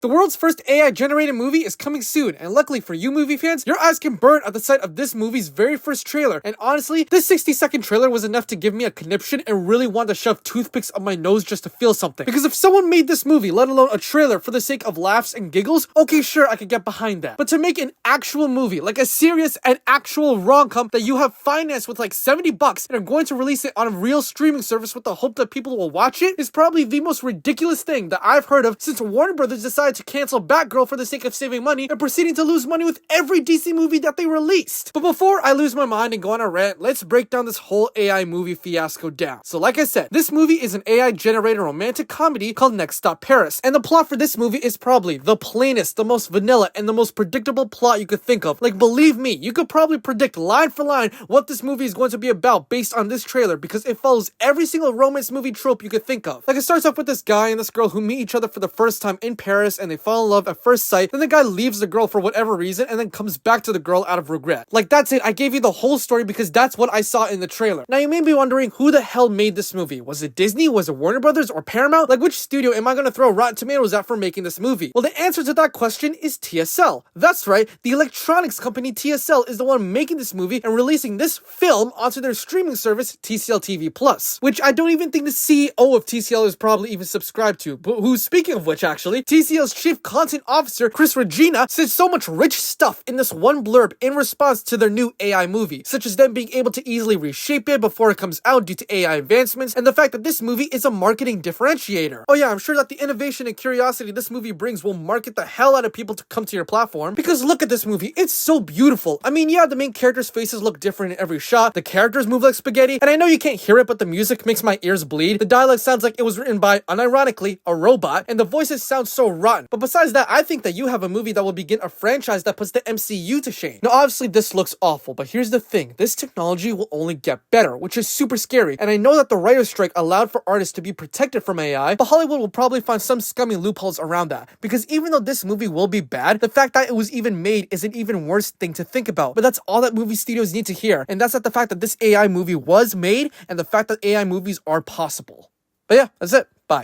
The world's first AI-generated movie is coming soon, and luckily for you movie fans, your eyes can burn at the sight of this movie's very first trailer. And honestly, this 60-second trailer was enough to give me a conniption and really want to shove toothpicks up my nose just to feel something. Because if someone made this movie, let alone a trailer, for the sake of laughs and giggles, okay, sure, I could get behind that. But to make an actual movie, like a serious and actual rom-com that you have financed with like $70 and are going to release it on a real streaming service with the hope that people will watch it, is probably the most ridiculous thing that I've heard of since Warner Brothers decided to cancel Batgirl for the sake of saving money and proceeding to lose money with every DC movie that they released. But before I lose my mind and go on a rant, let's break down this whole AI movie fiasco down. So like I said, this movie is an AI-generated romantic comedy called Next Stop Paris, and the plot for this movie is probably the plainest, the most vanilla, and the most predictable plot you could think of. Like, believe me, you could probably predict line for line what this movie is going to be about based on this trailer, because it follows every single romance movie trope you could think of. Like, it starts off with this guy and this girl who meet each other for the first time in Paris, and they fall in love at first sight. Then the guy leaves the girl for whatever reason and then comes back to the girl out of regret. Like, that's it. I gave you the whole story because that's what I saw in the trailer. Now, you may be wondering who the hell made this movie. Was it Disney? Was it Warner Brothers or Paramount? Like, which studio am I going to throw Rotten Tomatoes at for making this movie? Well, the answer to that question is TSL. That's right. The electronics company TSL is the one making this movie and releasing this film onto their streaming service, TCL TV Plus, which I don't even think the CEO of TCL is probably even subscribed to. But who's, speaking of which, actually, TCL's chief content officer, Chris Regina, said so much rich stuff in this one blurb in response to their new AI movie, such as them being able to easily reshape it before it comes out due to AI advancements, and the fact that this movie is a marketing differentiator. Oh yeah, I'm sure that the innovation and curiosity this movie brings will market the hell out of people to come to your platform, because look at this movie, it's so beautiful. I mean, yeah, the main characters' faces look different in every shot, the characters move like spaghetti, and I know you can't hear it, but the music makes my ears bleed. The dialogue sounds like it was written by, unironically, a robot, and the voices sound so rotten. But besides that, I think that you have a movie that will begin a franchise that puts the MCU to shame. Now, obviously, this looks awful, but here's the thing. This technology will only get better, which is super scary. And I know that the writer's strike allowed for artists to be protected from AI, but Hollywood will probably find some scummy loopholes around that. Because even though this movie will be bad, the fact that it was even made is an even worse thing to think about. But that's all that movie studios need to hear. And that's not the fact that this AI movie was made and the fact that AI movies are possible. But yeah, that's it.